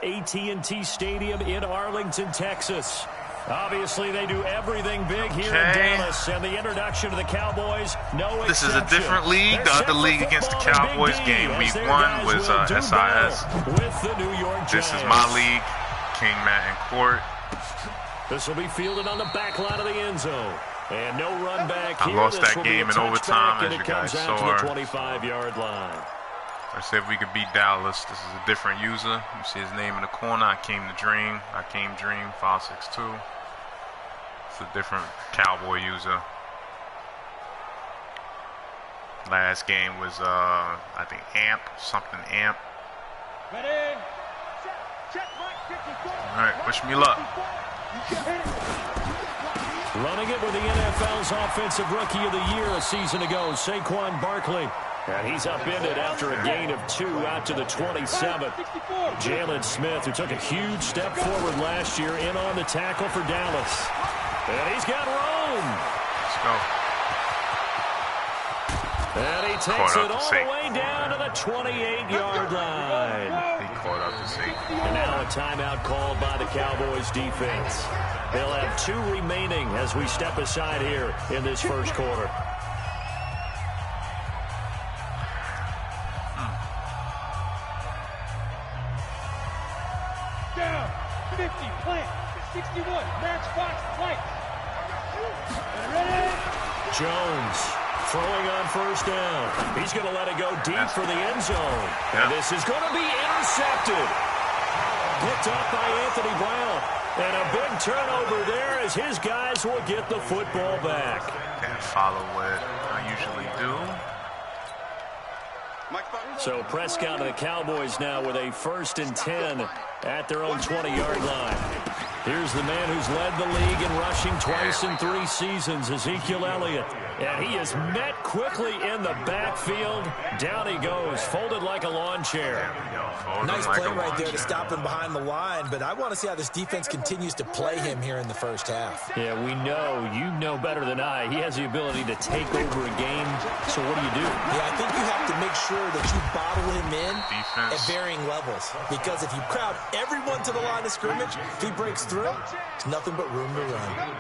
AT&T Stadium in Arlington, Texas. Obviously, they do everything big here in Dallas, and the introduction to the Cowboys, no exception. This is a different league. The other league against the Cowboys game week 1 was SIS. With the New York Giants. This is my league, King Madden Court. This will be fielded on the back line of the end zone. And no run back here. I lost that game in overtime, as you guys saw. The 25-yard line. I said if we could beat Dallas. This is a different user. You see his name in the corner. I came Dream 562. It's a different Cowboy user. Last game was I think Amp. Ready? All right, wish me luck. Running it with the NFL's Offensive Rookie of the Year a season ago, Saquon Barkley. And he's upended after a gain of 2 out to the 27th. Jalen Smith, who took a huge step forward last year, in on the tackle for Dallas. And he's got room. Let's go. And he takes it all the way down to the 28-yard line. He caught up to safety. And now a timeout called by the Cowboys defense. They'll have 2 remaining as we step aside here in this first quarter. Down, 50, plant, 61, match box, lights. Ready? Jones throwing on first down. He's going to let it go deep for the end zone. And this is going to be intercepted. Picked up by Anthony Brown. And a big turnover there as his guys will get the football back. Can't follow what I usually do. So Prescott and the Cowboys now with a 1st and 10 at their own 20-yard line. Here's the man who's led the league in rushing twice in 3 seasons, Ezekiel Elliott. And he is met quickly in the backfield. Down he goes, folded like a lawn chair. Nice play right there to stop him behind the line, but I want to see how this defense continues to play him here in the first half. Yeah, we know, you know better than I, he has the ability to take over a game. So what do you do? Yeah, I think you have to make sure that you bottle him in Defense. at varying levels. Because if you crowd everyone to the line of scrimmage, if he breaks through, there's nothing but room to run.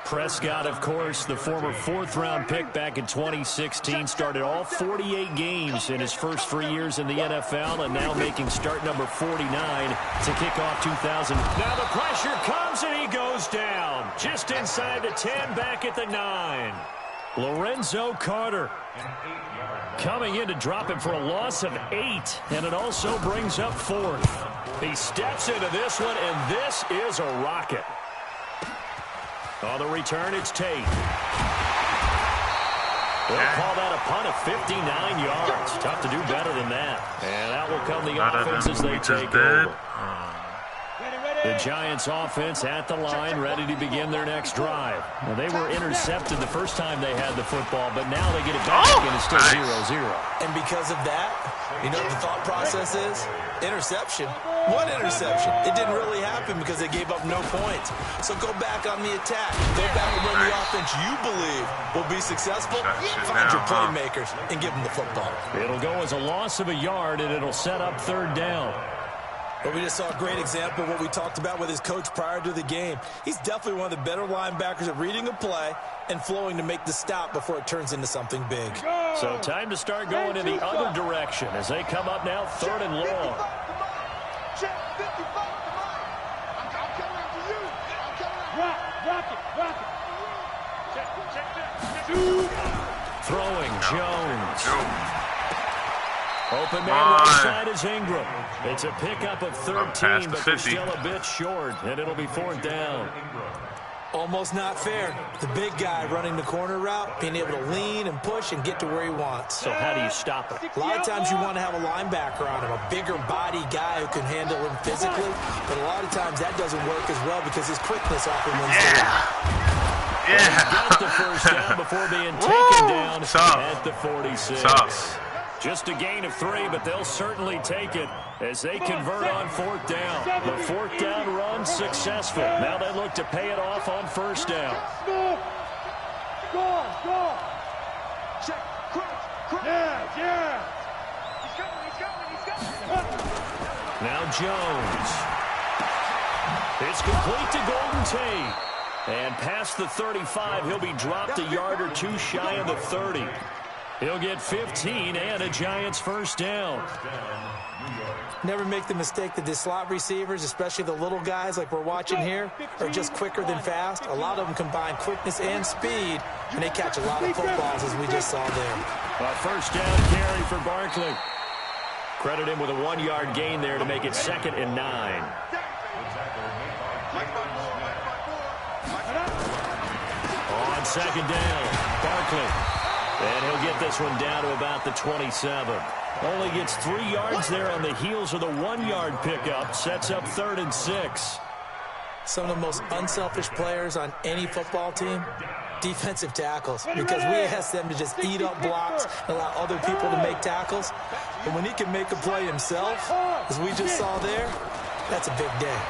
Prescott, of course, the former 4th-round pick back in 2016, started all 48 games in his first 3 years in the NFL, and now making start number 49 to kick off 2000. Now the pressure comes, and he goes down. Just inside the 10, back at the 9. Lorenzo Carter coming in to drop him for a loss of 8, and it also brings up 4th. He steps into this one, and this is a rocket. On the return, it's Tate. They'll call that a punt of 59 yards. Tough to do better than that. And that will come the offense as they take over. The Giants offense at the line, ready to begin their next drive. Now, they were intercepted the first time they had the football, but now they get it back and it's still 0-0. And because of that, you know what the thought process is? Interception. One interception. It didn't really happen because they gave up no points. So go back on the attack. Go back and run the offense you believe will be successful. Find your playmakers and give them the football. It'll go as a loss of a yard, and it'll set up 3rd down. But we just saw a great example of what we talked about with his coach prior to the game. He's definitely one of the better linebackers at reading a play and flowing to make the stop before it turns into something big. So time to start going in the other direction as they come up now 3rd and long. Throwing Jones. Open man right side is Ingram. It's a pickup of 13, but they're still a bit short, and it'll be 4th down. Almost not fair. The big guy running the corner route, being able to lean and push and get to where he wants. So how do you stop it? A lot of times you want to have a linebacker on him, a bigger body guy who can handle him physically, but a lot of times that doesn't work as well because his quickness often wins the game. Well, he got the first down before being taken down at the 46. Just a gain of 3, but they'll certainly take it as they convert on 4th down. The 4th down run successful. Now they look to pay it off on 1st down. Go. Check. Yeah. He's coming. Now Jones. It's complete to Golden Tate. And past the 35, he'll be dropped a yard or two shy of the 30. He'll get 15 and a Giants first down. Never make the mistake that the slot receivers, especially the little guys like we're watching here, are just quicker than fast. A lot of them combine quickness and speed, and they catch a lot of footballs, as we just saw there. A first down carry for Barkley. Credit him with a 1-yard gain there to make it 2nd and 9. On 2nd down, Barkley. And he'll get this one down to about the 27. Only gets 3 yards there on the heels of the 1-yard pickup. Sets up 3rd and 6. Some of the most unselfish players on any football team, defensive tackles, because we ask them to just eat up blocks and allow other people to make tackles. But when he can make a play himself, as we just saw there, that's a big day.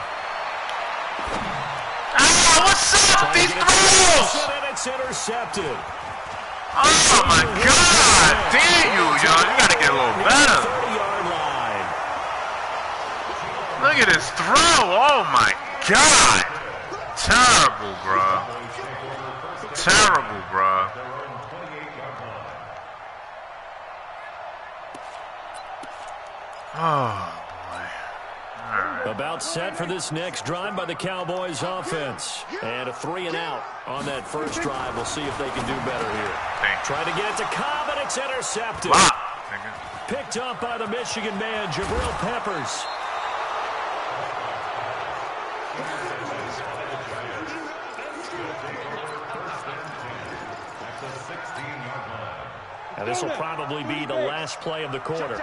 Ah, what's up? These throws! And it's intercepted. Oh, my God. Damn you, yo. You got to get a little better. 30-yard line. Look at this throw. Oh, my God. Terrible, bro. Terrible, bro. Oh, boy. All right. About set for this next drive by the Cowboys offense. And a 3-and-out on that first drive. We'll see if they can do better here. Trying to get it to Cobb, and it's intercepted. Wow. Picked up by the Michigan man, Jabril Peppers. Now this will probably be the last play of the quarter.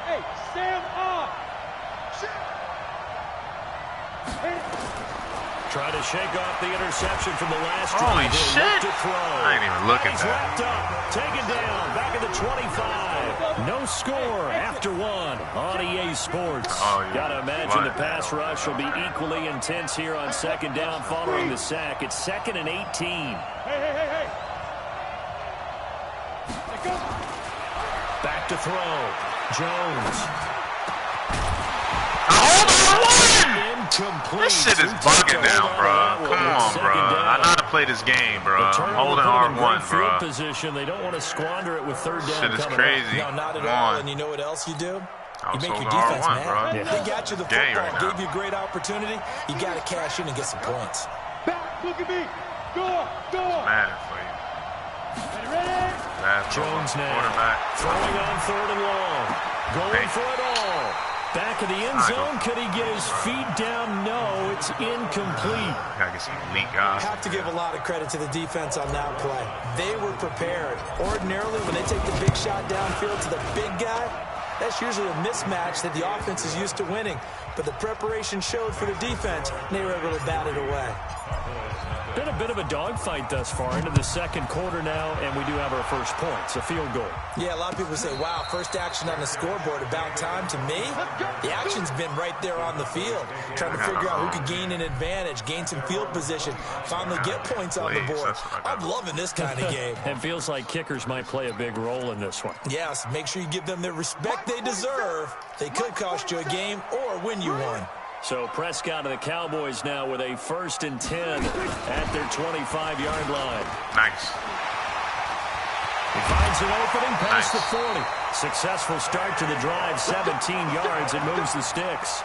Hey, stand up. Try to shake off the interception from the last Holy drive. shit. To throw. I ain't even looking at He's that. wrapped up, taken down, back at the 25. No score after 1 on EA Sports. Oh, yeah. Got to imagine the pass rush will be equally intense here on 2nd down following the sack. It's 2nd and 18. Hey. Back to throw. Jones. Incomplete. This shit is bugging now, bro. Come on, bro. I know how to play this game, bro. I'm holding R1, bro. Position. They don't want to squander it with 3rd down. Shit is crazy. No, not at all. And you know what else you do? You make your defense R1, mad. bro. Yeah. They got you the football, Right gave you a great opportunity. You got to cash in and get some points. Back, look at me. Go. Mad for you. Ready? Jones now. Throwing on 3rd and long. Going for it all. Back of the end zone. Could he get his feet down? No, it's incomplete. Gotta get some elite guys. Have to give a lot of credit to the defense on that play. They were prepared. Ordinarily, when they take the big shot downfield to the big guy, that's usually a mismatch that the offense is used to winning. But the preparation showed for the defense, and they were able to bat it away. Been a bit of a dogfight thus far into the 2nd quarter now, and we do have our first points, a field goal. Yeah, a lot of people say, wow, first action on the scoreboard, about time. To me, the action's been right there on the field, trying to figure out who could gain an advantage, gain some field position, finally get points on the board. I'm loving this kind of game. It feels like kickers might play a big role in this one. Yes, make sure you give them the respect they deserve. They could cost you a game or win you one. So Prescott and the Cowboys now with a 1st and 10 at their 25-yard line. Nice. He finds an opening past the 40. Successful start to the drive, 17 yards, and moves the sticks.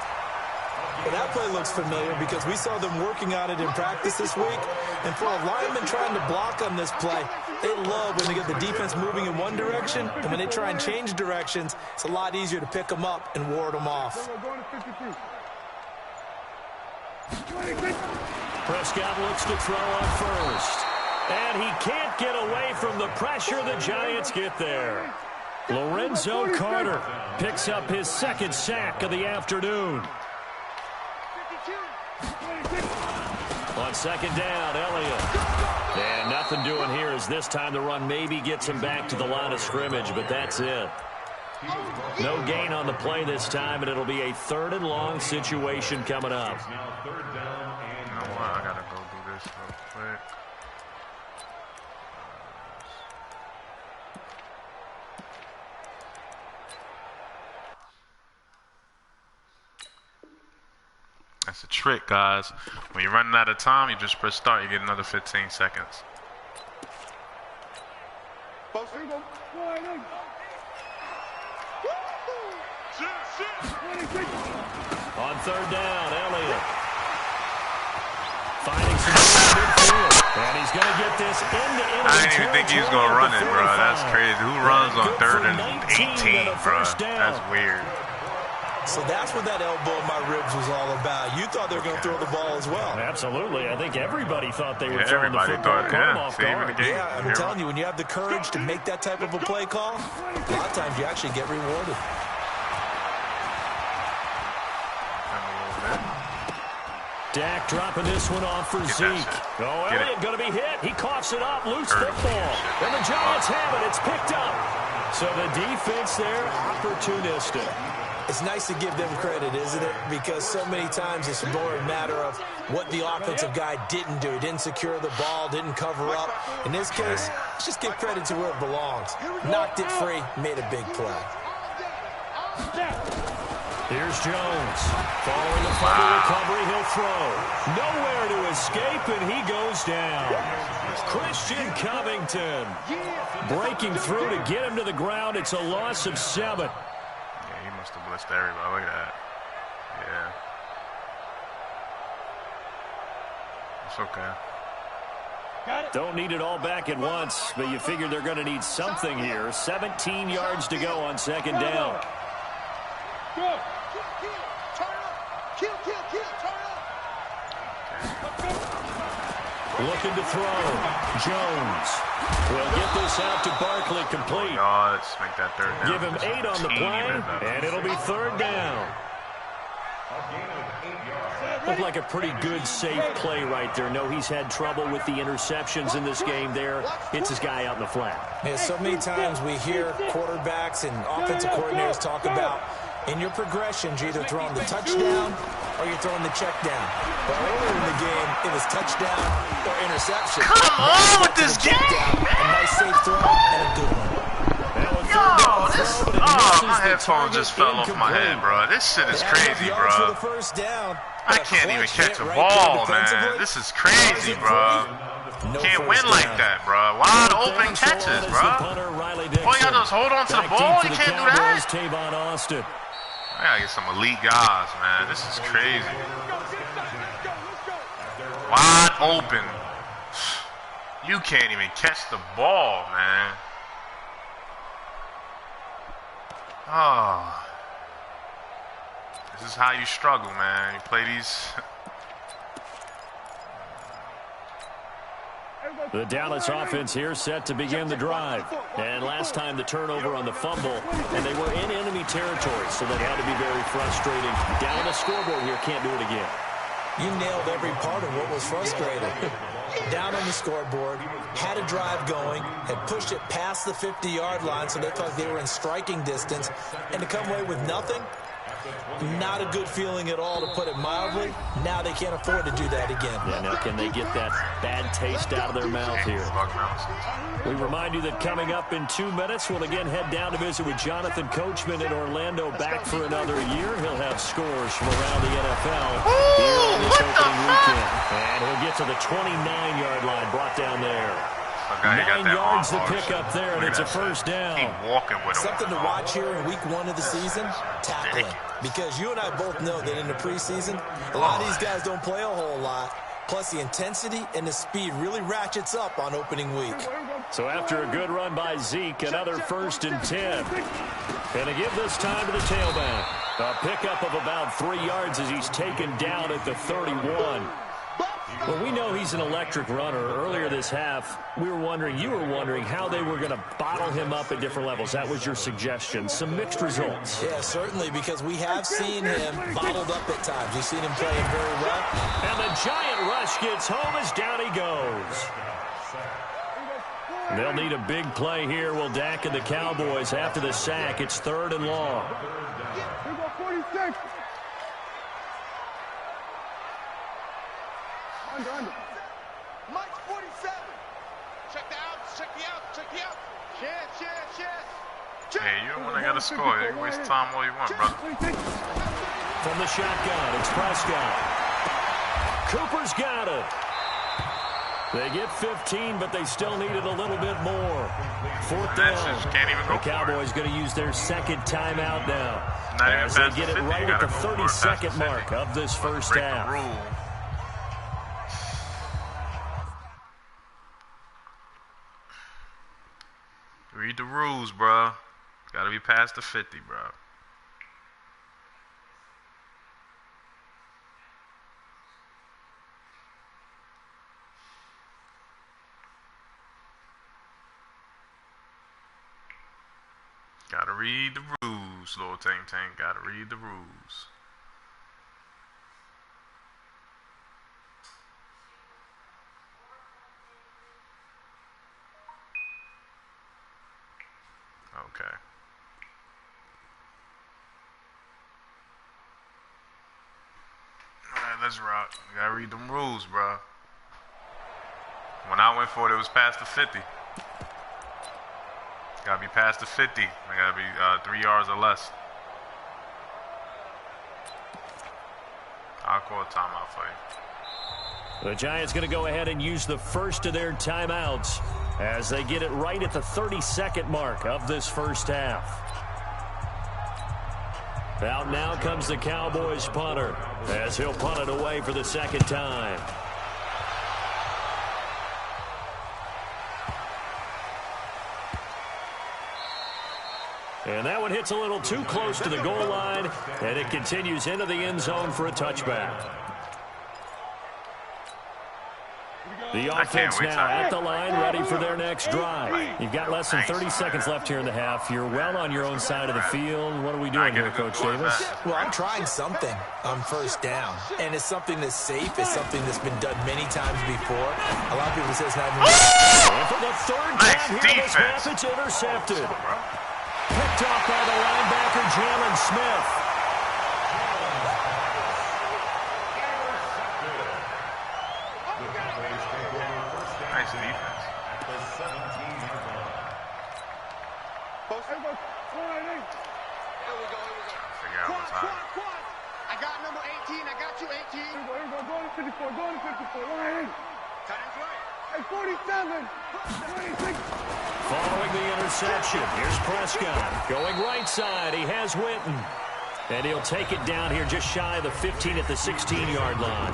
Well, that play looks familiar because we saw them working on it in practice this week. And for a lineman trying to block on this play, they love when they get the defense moving in one direction. And when they try and change directions, it's a lot easier to pick them up and ward them off. Prescott looks to throw on first. And he can't get away from the pressure. The Giants get there. Lorenzo Carter picks up his 2nd sack of the afternoon. On 2nd down, Elliott. And nothing doing here as this time the run maybe gets him back to the line of scrimmage, but that's it. No gain on the play this time, and it'll be a 3rd and long situation coming up. You know what? I gotta go do this real quick. That's a trick, guys. When you're running out of time, you just press start. You get another 15 seconds. On third down, Elliott. Finding some midfield. And he's going to get this into I didn't even think he was going to run it, bro. That's crazy. Who runs on 3rd and 18, bro? That's weird. So that's what that elbow in my ribs was all about. You thought they were going to throw the ball as well. Absolutely. I think everybody thaught they were throwing the football. Yeah, I'm telling you, when you have the courage to make that type of a play call, a lot of times you actually get rewarded. Dak dropping this one off for Zeke. Oh, Elliott going to be hit. He coughs it up. Loose football. And the Giants have it. It's picked up. So the defense there, opportunistic. It's nice to give them credit, isn't it? Because so many times it's more a matter of what the offensive guy didn't do. Didn't secure the ball, didn't cover up. In this case, let's just give credit to where it belongs. Knocked it free, made a big play. Here's Jones. Following the fumble recovery, he'll throw. Nowhere to escape, and he goes down. Christian Covington breaking through to get him to the ground. It's a loss of 7. Yeah, he must have blessed everybody. Look at that. Yeah. It's okay. Don't need it all back at once, but you figure they're going to need something here. 17 yards to go on 2nd down. Go. Kill, turn up. Looking to throw. Jones will get this out to Barkley, complete. Yards, make that 3rd down. Give him 8 on the play, and it'll be 3rd down. Looked like a pretty good, safe play right there. No, he's had trouble with the interceptions in this game there. Hits his guy out in the flat. Yeah, so many times we hear quarterbacks and offensive coordinators talk about in your progressions, you're either throwing the touchdown or you're throwing the check down. But earlier in the game, it was touchdown or interception. Come on with this game, man! A nice safe throw and a good one. My headphones just fell off my head, bro. This shit is crazy, bro. I can't even catch a ball, man. This is crazy, bro. Can't win like that, bro. Wide open catches, bro. All you gotta do is hold on to the ball. You can't do that. I gotta get some elite guys, man. This is crazy. Wide open. You can't even catch the ball, man. Oh. This is how you struggle, man. You play these. The Dallas offense here set to begin the drive. And last time the turnover on the fumble, and they were in enemy territory, so that had to be very frustrating. Down on the scoreboard here, can't do it again. You nailed every part of what was frustrating. Down on the scoreboard, had a drive going, had pushed it past the 50-yard line, so they felt like they were in striking distance, and to come away with nothing, not a good feeling at all, to put it mildly. Now they can't afford to do that again. Yeah, now can they get that bad taste out of their mouth here? We remind you that coming up in 2 minutes, we'll again head down to visit with Jonathan Coachman in Orlando, back for another year. He'll have scores from around the NFL here on this opening weekend. And he'll get to the 29-yard line, brought down there. 9 yards to pick up there, and it's a 1st down. Keep walking with him. Something to watch here in week 1 of the season, tackling. Because you and I both know that in the preseason, a lot of these guys don't play a whole lot. Plus, the intensity and the speed really ratchets up on opening week. So after a good run by Zeke, another 1st and 10. And to give this time to the tailback. A pickup of about 3 yards as he's taken down at the 31. Well, we know he's an electric runner. Earlier this half, you were wondering how they were going to bottle him up at different levels. That was your suggestion. Some mixed results. Yeah, certainly, because we have seen him bottled up at times. We've seen him playing very well. And the giant rush gets home as down he goes. They'll need a big play here. Will Dak and the Cowboys after the sack. It's 3rd and long. Here go 46. Under. Mike 47. Check the out. Chance. Hey, you're the one that got to score. You can waste time all you want, brother. From the shotgun, it's Prescott. Cooper's got it. They get 15, but they still needed a little bit more. Fourth down. Can't even go the Cowboys going to use their second timeout now. Not as they get it right at the 32nd mark of this first half. Read the rules, bro. Got to be past the 50, bro. Gotta read the rules, little Tank Tank. Gotta read the rules. Okay. Alright, let's rock. We gotta read them rules, bro. When I went for it, it was past the 50. Gotta be past the 50. I gotta be 3 yards or less. I'll call a timeout for you. The Giants going to go ahead and use the first of their timeouts as they get it right at the 32nd mark of this first half. Out now comes the Cowboys punter as he'll punt it away for the second time. And that one hits a little too close to the goal line, and it continues into the end zone for a touchback. The offense now at the line, ready for their next drive. You've got less than 30 seconds left here in the half. You're well on your own side of the field. What are we doing here, Coach Davis? Well, I'm trying something on first down, and it's something that's safe. It's something that's been done many times before. A lot of people say it's not even... And for the third time here in this half, it's intercepted. Picked off by the linebacker, Jalen Smith. Nice defense. Figure out what's hot. I got number 18. I got you 18. Here we go. Go to 54. Go to 54. Line in. Tight end's right. Hey, 47. 26. Following the interception, here's Prescott. Going right side, he has Witten. And he'll take it down here just shy of the 15 at the 16-yard line.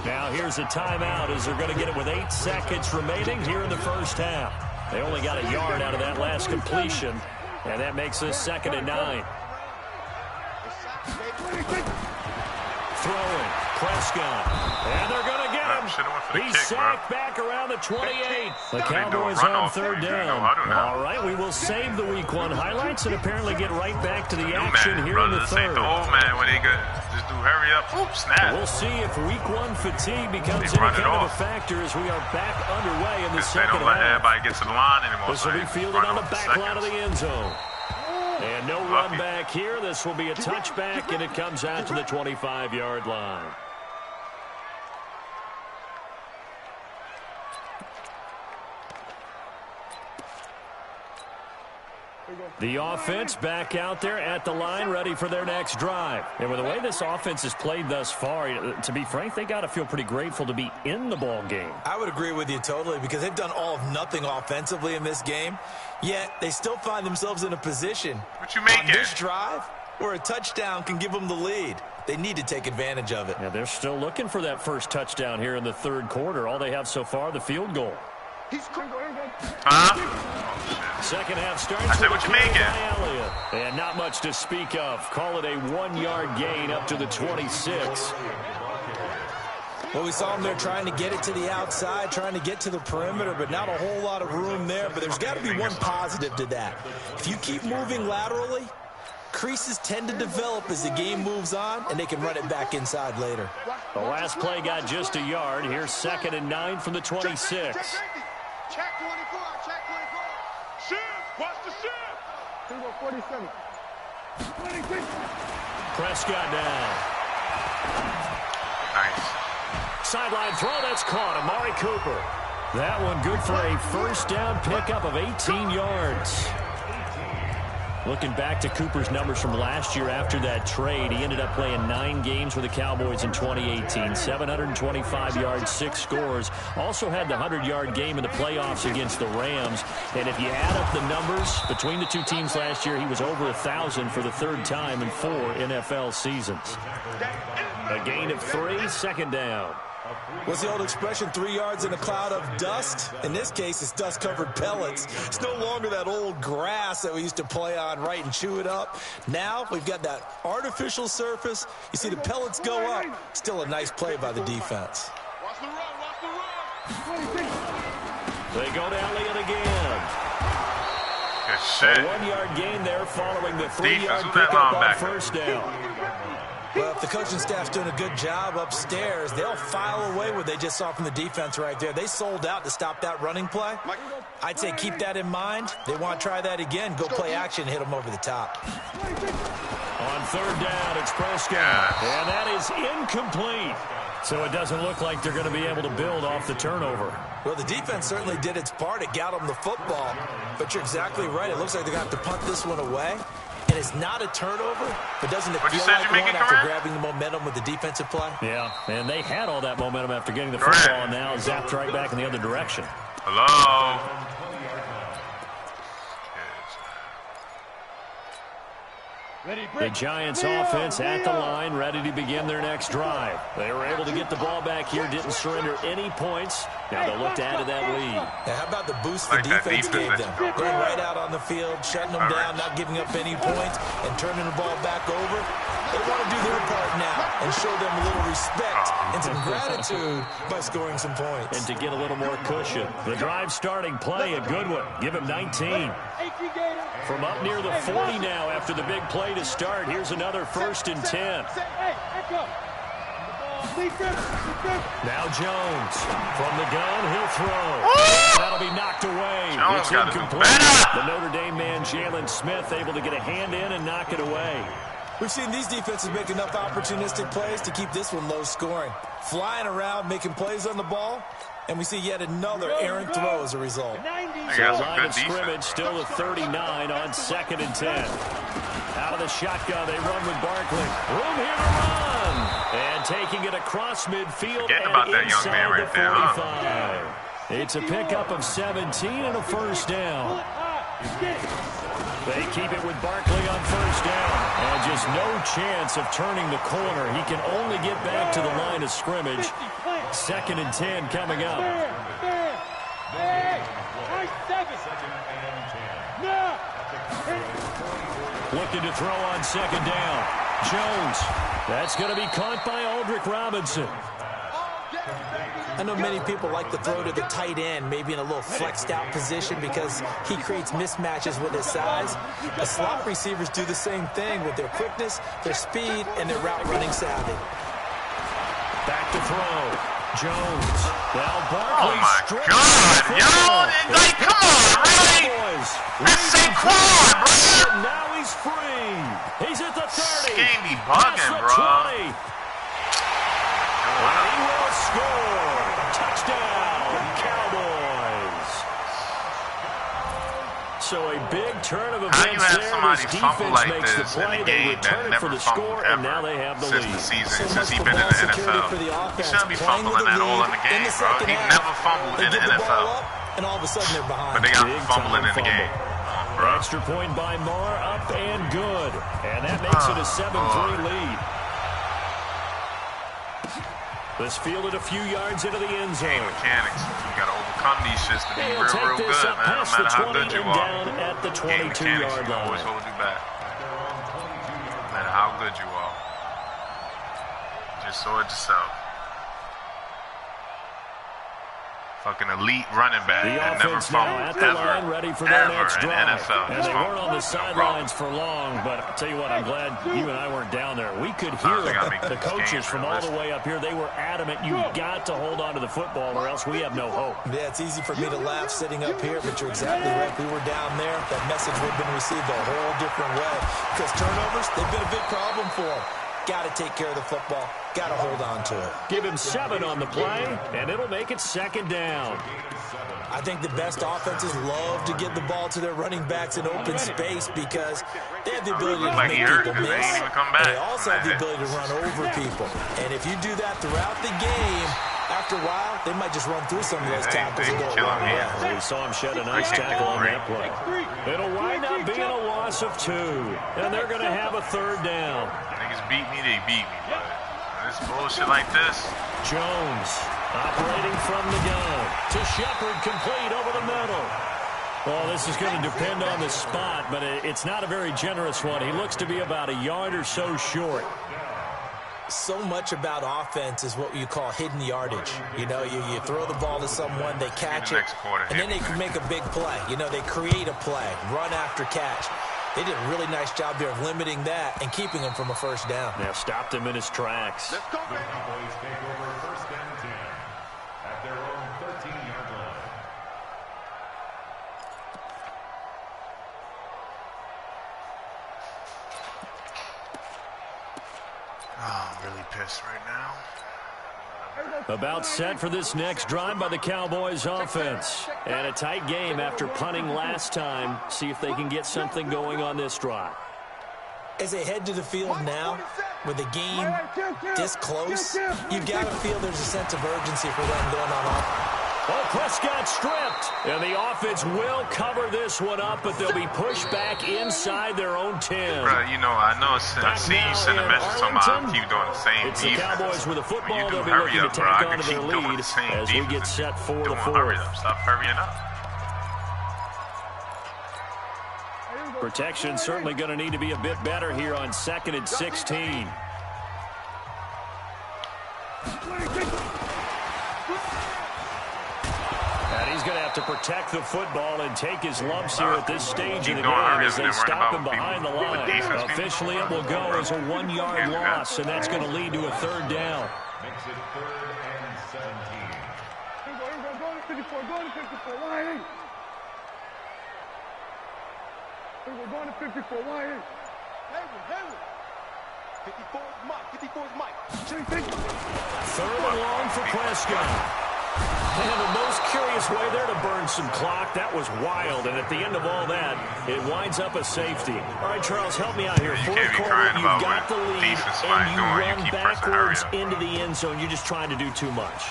Now here's a timeout as they're going to get it with 8 seconds remaining here in the first half. They only got a yard out of that last completion, and that makes this 2nd and 9. Throwing, Prescott, and they're going to get him. He's sacked back around the 28. The Cowboys on third down. All right, we will save the Week 1 highlights and apparently get right back to the action here in the third. This ain't the old man when he could just do hurry up. Oops, snap. We'll see if Week 1 fatigue becomes any kind of a factor as we are back underway in the second half. They don't let everybody get to the line anymore. This will be fielded on the back line of the end zone. And no run back here. This will be a touchback, and it comes out to the 25-yard line. The offense back out there at the line, ready for their next drive. And with the way this offense has played thus far, to be frank, they got to feel pretty grateful to be in the ball game. I would agree with you totally because they've done all of nothing offensively in this game, yet they still find themselves in a position what you making? On this drive where a touchdown can give them the lead. They need to take advantage of it. Yeah, they're still looking for that first touchdown here in the third quarter. All they have so far, the field goal. Huh? Second half starts. I said, what you making? And not much to speak of. Call it a 1-yard gain up to the 26. Well, we saw them there trying to get it to the outside, trying to get to the perimeter, but not a whole lot of room there. But there's got to be one positive to that. If you keep moving laterally, creases tend to develop as the game moves on, and they can run it back inside later. The last play got just a yard. Here's 2nd and 9 from the 26. Check 24. Check 24. Shift. Watch the shift. Here we go. 47. 26. Prescott down. Nice. Sideline throw, that's caught. Amari Cooper. That one good for a first down pickup of 18 yards. Looking back to Cooper's numbers from last year after that trade, he ended up playing 9 games with the Cowboys in 2018. 725 yards, 6 scores. Also had the 100-yard game in the playoffs against the Rams. And if you add up the numbers between the two teams last year, he was over 1,000 for the 3rd time in 4 NFL seasons. A gain of 3, second down. What's the old expression, 3 yards in a cloud of dust? In this case, it's dust-covered pellets. It's no longer that old grass that we used to play on, right, and chew it up. Now we've got that artificial surface. You see the pellets go up. Still a nice play by the defense. Watch the run, watch the run. They go to Elliott again. Good shit. A 1-yard gain there following the 3-yard Who's that pickup on linebacker? first down. Well, if the coaching staff's doing a good job upstairs, they'll file away what they just saw from the defense right there. They sold out to stop that running play. I'd say keep that in mind. They want to try that again. Go play action, hit them over the top. On 3rd down, it's Prescott. And that is incomplete. So it doesn't look like they're going to be able to build off the turnover. Well, the defense certainly did its part. It got them the football. But you're exactly right. It looks like they're going to have to punt this one away. And it's not a turnover, but doesn't it feel like one after grabbing the momentum with the defensive play? Yeah, and they had all that momentum after getting the football, and now zapped right back in the other direction. Hello. The Giants offense at the line, ready to begin their next drive. They were able to get the ball back here, didn't surrender any points. Now they'll look to add to that lead. Now, how about the boost the defense gave them? Going right out on the field, shutting them down, not giving up any points, and turning the ball back over. They want to do their part now and show them a little respect and some gratitude by scoring some points. And to get a little more cushion. The drive starting play, a good one. Give him 19. From up near the 40 now after the big play to start. Here's another 1st and 10. Now Jones from the gun, he'll throw. That'll be knocked away. Jones it's incomplete. The Notre Dame man Jalen Smith able to get a hand in and knock it away. We've seen these defenses make enough opportunistic plays to keep this one low scoring. Flying around, making plays on the ball, and we see yet another errant throw as a result. So line of scrimmage still at 39 on 2nd and 10. Out of the shotgun, they run with Barkley. Room here to run. And taking it across midfield and inside the 45. It's a pickup of 17 and a 1st down. They keep it with Barkley on 1st down. And just no chance of turning the corner. He can only get back to the line of scrimmage. 2nd and 10 coming up. Looking to throw on 2nd down. Jones. That's going to be caught by Aldrick Robinson. I know many people like to throw to the tight end, maybe in a little flexed out position because he creates mismatches with his size. The slot receivers do the same thing with their quickness, their speed, and their route running savvy. Back to throw. Jones. Well, Barkley. Oh my God, yo! Like, come on, really? That's Saquon, bro. Now he's free. He's at the 30. Game be bugging, bro. 20. And he will score. Touchdown, Cowboys. So a big turn of events. How you have somebody fumble like makes this the play. in a game that never fumbled ever and now they have the since lead. the season, since he's been in the NFL? He shouldn't be fumbling at all in the game, bro. He never fumbled in the NFL. And all of a sudden they're behind. But they got fumbling in the game. Bro. Extra point by Marr, up and good. And that makes it a 7-3 lead. This fielded a few yards into the end zone. Game mechanics. You got to overcome these shits to be real good, man. No matter how good you are. Down at the 22-yard line. Always hold you back. No matter how good you are. Just saw it yourself. Fucking elite running back that never fumbled ever in NFL. And they weren't on the sidelines for long, but I'll tell you what, I'm glad you and I weren't down there. We could hear the coaches from all the way up here. They were adamant, you've got to hold on to the football or else we have no hope. Yeah, it's easy for me to laugh sitting up here, but you're exactly right. If we were down there, that message would have been received a whole different way. Because turnovers, they've been a big problem for them. Got to take care of the football. Got to hold on to it. Give him 7 on the play, and it'll make it 2nd down. I think the best offenses love to get the ball to their running backs in open space because they have the ability to make people miss. They also have the ability to run over people. And if you do that throughout the game, after a while, they might just run through some of those tackles and go a long way. We saw him shed a nice tackle on that play. It'll wind up being a loss of 2, and they're going to have a 3rd down. Niggas beat me, they beat me. But this bullshit like this. Jones operating from the gun to Shepard, complete over the middle. Well, this is going to depend on the spot, but it's not a very generous one. He looks to be about a yard or so short. So much about offense is what you call hidden yardage. You know, you throw the ball to someone, they catch it, and then they can make a big play. You know, they create a play, run after catch. They did a really nice job there of limiting that and keeping him from a 1st down. Yeah, stopped him in his tracks. Let's go, man. Cowboys take over 1st and 10 at their own 13-yard line. Oh, I'm really pissed right now. About set for this next drive by the Cowboys offense. And a tight game after punting last time. See if they can get something going on this drive. As they head to the field now, with the game this close, you've got to feel there's a sense of urgency for them going on offense. Oh, Prescott stripped. And the offense will cover this one up, but they'll be pushed back inside their own 10. Bro, you know, I see you send a message to my keep doing the same it's defense. The Cowboys with the football. They'll be hurry looking up, to bro. I tack can onto keep their doing lead the same as we defense. get set for the Hurry 4th. up. Stop hurrying up. Protection certainly going to need to be a bit better here on 2nd and 16. And he's going to have to protect the football and take his lumps here at this stage of the game as they stop him behind the line. Officially, it will go as a 1-yard loss, and that's going to lead to a 3rd down. Makes it 3rd and 17. Go to 54, go to 54, line in. We're going to 54, line in. Henry. 54 is Mike. 54 is Mike. 3rd and long for Prescott. And the most curious way there to burn some clock. That was wild. And at the end of all that, it winds up a safety. All right, Charles, help me out here. 4th quarter, you've got the lead, and you run backwards into the end zone. You're just trying to do too much.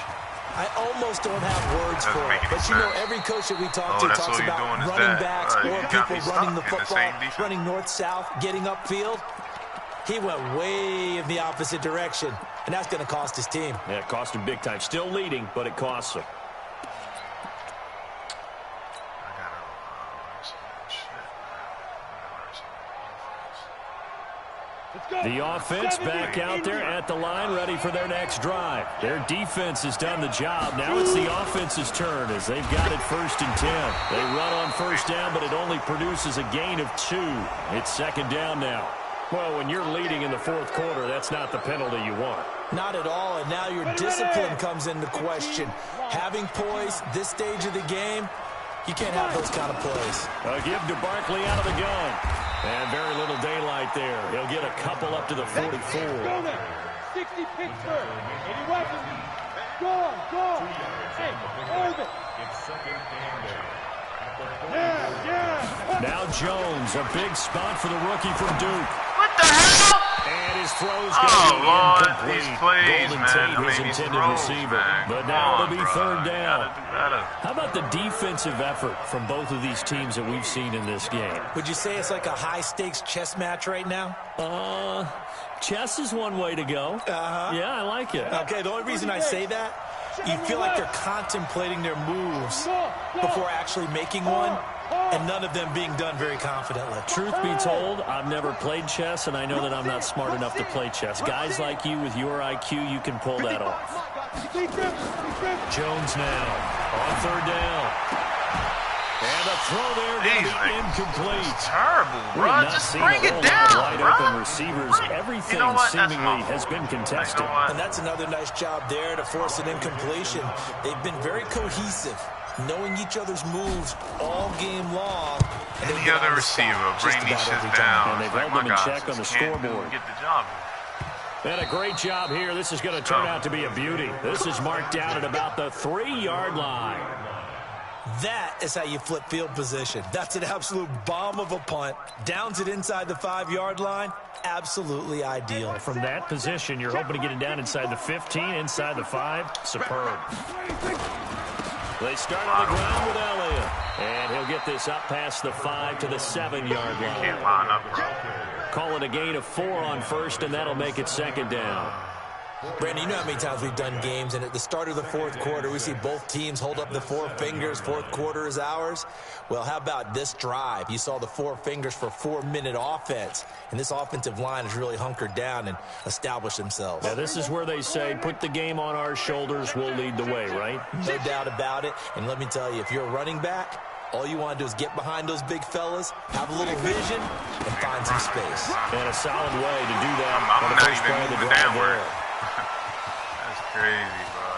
I almost don't have words for it. But, you know, every coach that we talk to talks about running backs or people running the football, running north-south, getting upfield. He went way in the opposite direction, and that's going to cost his team. Yeah, it cost him big time. Still leading, but it costs him. The offense back out there at the line, ready for their next drive. Their defense has done the job. Now it's the offense's turn as they've got it 1st and 10. They run on 1st down, but it only produces a gain of 2. It's 2nd down now. Well, when you're leading in the 4th quarter, that's not the penalty you want. Not at all, and now your discipline comes into question. Having poise this stage of the game, you can't have those kind of plays. A give to Barkley out of the gun. And very little daylight there. He'll get a couple up to the 44. Go there. 60 Pittsburgh. Any weapons? Go. Hey, hold it. It's 2nd and 8. Yeah. Now Jones, a big spot for the rookie from Duke. What the hell? And his throw's going to be Lord, incomplete. these plays, Golden man. Tate, his These intended throws, receiver. man. But now it'll be Bro. 3rd down. Gotta do better. How about the defensive effort from both of these teams that we've seen in this game? Would you say it's like a high-stakes chess match right now? Chess is one way to go. Yeah, I like it. Okay, the only reason I say that, you feel like they're contemplating their moves before actually making one, and none of them being done very confidently. Truth be told, I've never played chess, and I know that I'm not smart enough to play chess. Guys like you with your IQ, you can pull that off. Jones now on 3rd down. And a throw there going to be incomplete. It's terrible, bro. Just bring it down, wide open receivers. Everything seemingly has been contested. And that's another nice job there to force an incompletion. They've been very cohesive, knowing each other's moves all game long. Any other receiver, bring these shit down. And they've held them in check on the scoreboard. Get the job. And a great job here. This is going to turn out to be a beauty. This is marked down at about the 3-yard line. That is how you flip field position. That's an absolute bomb of a punt. Downs it inside the 5-yard line. Absolutely ideal. From that position, you're hoping to get it down inside the 15, inside the 5. Superb. They start on the ground with Elliott. And he'll get this up past the 5 to the 7-yard line. Can't line up, bro. Call it a gain of 4 on first, and that'll make it 2nd down. Brandon, you know how many times we've done games, and at the start of the 4th quarter, we see both teams hold up the 4 fingers, 4th quarter is ours. Well, how about this drive? You saw the 4 fingers for 4-minute offense, and this offensive line has really hunkered down and established themselves. Now, this is where they say, put the game on our shoulders, we'll lead the way, right? No doubt about it, and let me tell you, if you're a running back, all you want to do is get behind those big fellas, have a little vision, and find some space. And a solid way to do that. I'm not even moving downward. That's crazy, bro.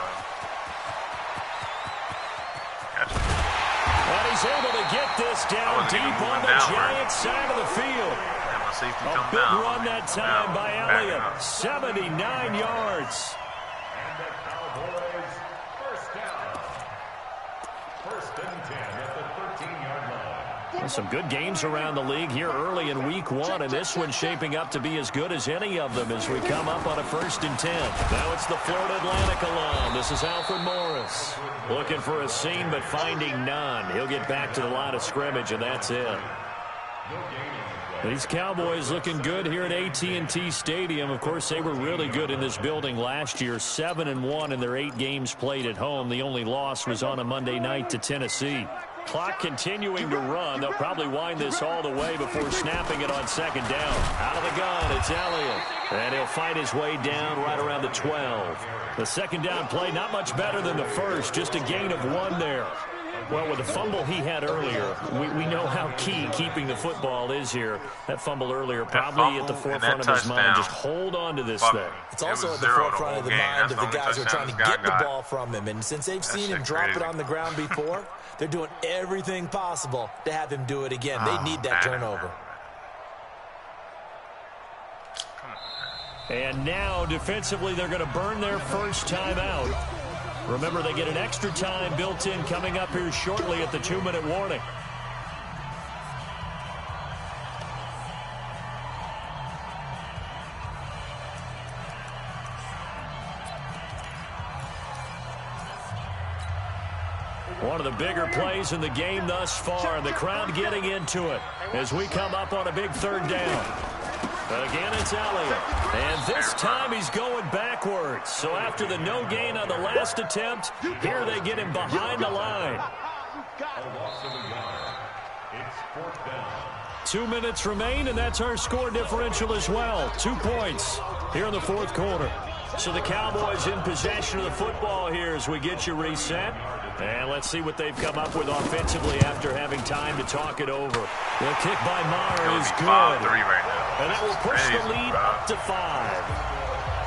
Gotcha. And he's able to get this down deep on the Giants side of the field. A big run that time by Elliott. 79 yards. And the Cowboys first down. 1st and 10 at the 13-yard line. Some good games around the league here early in week 1, and this one's shaping up to be as good as any of them as we come up on a 1st and 10. Now it's the Florida Atlantic alum. This is Alfred Morris. Looking for a seam, but finding none. He'll get back to the line of scrimmage, and that's it. These Cowboys looking good here at AT&T Stadium. Of course, they were really good in this building last year. 7-1 in their 8 games played at home. The only loss was on a Monday night to Tennessee. Clock continuing to run. They'll probably wind this all the way before snapping it on 2nd down. Out of the gun, it's Elliott. And he'll fight his way down right around the 12. The 2nd down play, not much better than the first. Just a gain of 1 there. Well, with the fumble he had earlier, we know how key keeping the football is here. That fumble earlier probably at the forefront of his mind. Just hold on to this thing. It's also at the forefront of the mind of the guys who are trying to get the ball from him. And since they've seen him drop it on the ground before, they're doing everything possible to have him do it again. They need that turnover. And now, defensively, they're going to burn their first time out. Remember, they get an extra time built in coming up here shortly at the 2-minute warning. One of the bigger plays in the game thus far. The crowd getting into it as we come up on a big 3rd down. Again, it's Elliott. And this time he's going backwards. So after the no gain on the last attempt, here they get him behind the line. 2 minutes remain, and that's our score differential as well. 2 points here in the 4th quarter. So the Cowboys in possession of the football here as we get you reset. And let's see what they've come up with offensively after having time to talk it over. The kick by Maher is good. And that will push the lead up to 5.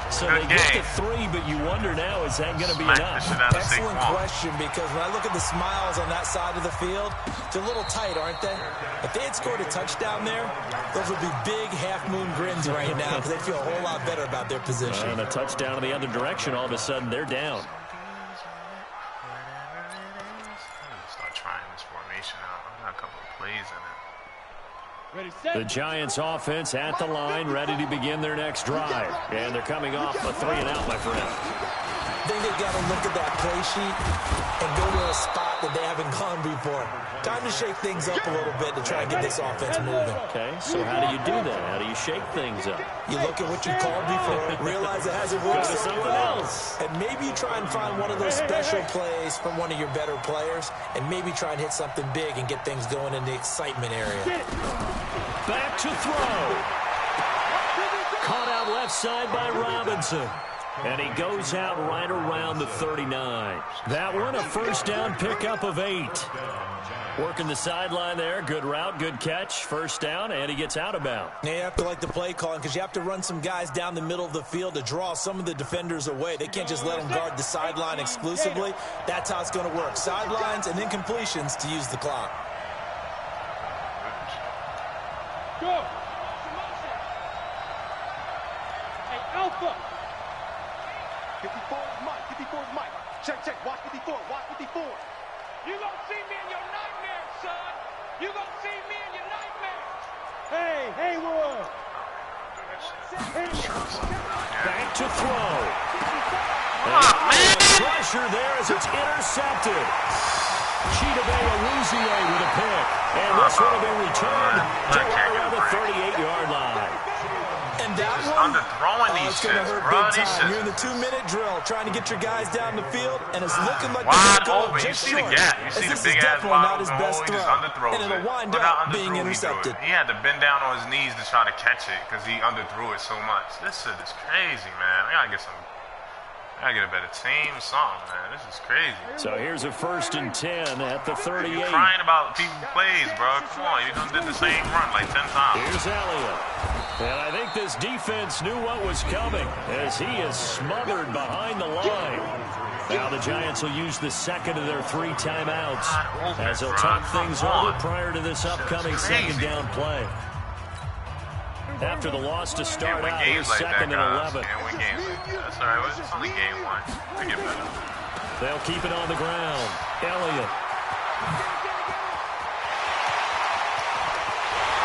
So they get to 3, but you wonder now, is that going to be enough? Excellent question, because when I look at the smiles on that side of the field, they're a little tight, aren't they? If they had scored a touchdown there, those would be big half-moon grins right now because they feel a whole lot better about their position. And a touchdown in the other direction, all of a sudden they're down. Start trying this formation out. I've got a couple of plays in it. The Giants offense at the line, ready to begin their next drive. And they're coming off a 3-and-out, my friend. I think they've got to look at that play sheet and go to a spot that they haven't gone before. Time to shake things up a little bit to try and get this offense moving. Okay, so how do you do that? How do you shake things up? You look at what you called before, realize it hasn't worked so something well, else. and maybe try and find one of those special plays from one of your better players, and maybe try and hit something big and get things going in the excitement area. Back to throw. Caught out left side by Robinson. And he goes out right around the 39. That one, a 1st down pickup of 8. Working the sideline there. Good route, good catch. 1st down, and he gets out of bounds. Now you have to like the play calling because you have to run some guys down the middle of the field to draw some of the defenders away. They can't just let them guard the sideline exclusively. That's how it's going to work. Sidelines and incompletions to use the clock. Go. Alpha. 54 is Mike. 54 is Mike. Check, check. Watch 54. Watch 54. You gonna see me in your nightmares, son. You gonna see me in your nightmares. Hey, Haywood. Back to throw. And pressure there as it's intercepted. Chidobe Awuzie with a pick. And this one will be returned to right around the 38-yard line. And that Just one, underthrowing these it's going to shits, hurt bro. big These time. shits. You're in the 2-minute drill trying to get your guys down the field, and it's looking like Wide they're going open. You just see the short. gap. You As see the this big is ass definitely wide not his open best hole. He throw. just underthrows And it'll it. wind Without up being underthrew, he threw intercepted. it. He had to bend down on his knees to try to catch it because he underthrew it so much. This shit is crazy, man. I gotta get some. I gotta get a better team, something, man. This is crazy. So here's a 1st and 10 at the 38. You're crying about people plays, bro. Come on, you done did the same run like 10 times. Here's Elliott. And I think this defense knew what was coming as he is smothered behind the line. Now the Giants will use the second of their 3 timeouts as they'll talk things over prior to this upcoming second down play. After the loss to start out, here's like 2nd and 11. Can't win games like that. That's all right. It's only game 1. They get better. They'll keep it on the ground. Elliott.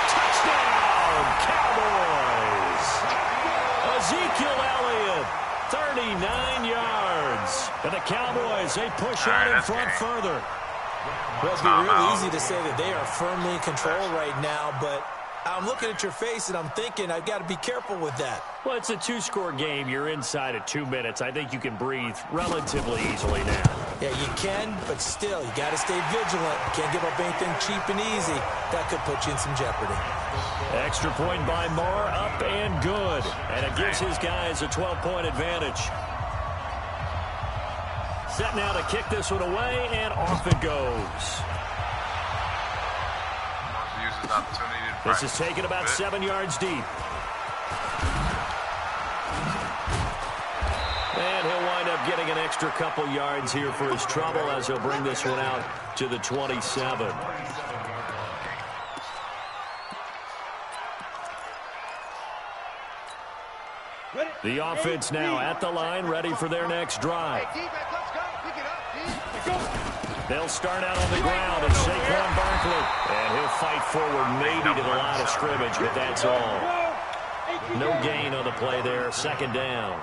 Touchdown, Cowboys! Ezekiel Elliott, 39 yards. And the Cowboys, they push out in front further. Well, it'd be real easy to say that they are firmly in control right now, but I'm looking at your face and I'm thinking I've got to be careful with that. Well, it's a 2-score game. You're inside of 2 minutes. I think you can breathe relatively easily now. Yeah, you can, but still, you got to stay vigilant. You can't give up anything cheap and easy. That could put you in some jeopardy. Extra point by Moore, up and good. And it gives his guys a 12-point advantage. Set now to kick this one away, and off it goes. Use this opportunity to This is taken about 7 yards deep. And he'll wind up getting an extra couple yards here for his trouble as he'll bring this one out to the 27. The offense now at the line, ready for their next drive. They'll start out on the ground, and Saquon Barkley. And he'll fight forward maybe to the line of scrimmage, but that's all. No gain on the play there, 2nd down.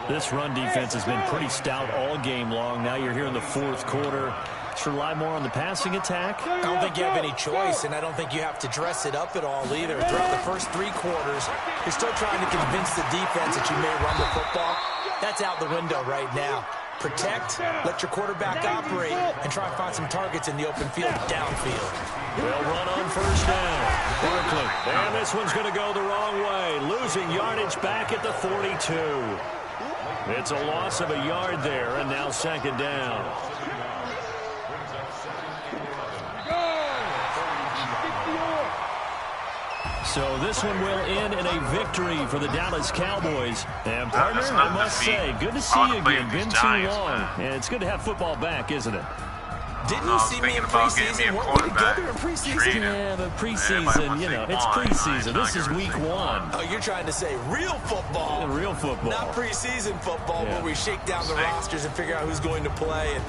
This run defense has been pretty stout all game long. Now you're here in the 4th quarter. Let's rely more on the passing attack. I don't think you have any choice, and I don't think you have to dress it up at all either. Throughout the first 3 quarters, you're still trying to convince the defense that you may run the football. That's out the window right now. Protect, let your quarterback operate, and try and find some targets in the open field downfield. They'll run on 1st down. Barkley. And this one's going to go the wrong way. Losing yardage back at the 42. It's a loss of a yard there, and now 2nd down. So this one will end in a victory for the Dallas Cowboys. And partner, I must say, good to see you again. Been too long. And it's good to have football back, isn't it? Didn't you see me in preseason? Weren't we together in preseason? Yeah, but preseason, you know, it's preseason. This is week 1. Oh, you're trying to say real football. Real football. Not preseason football, where we shake down the rosters and figure out who's going to play. And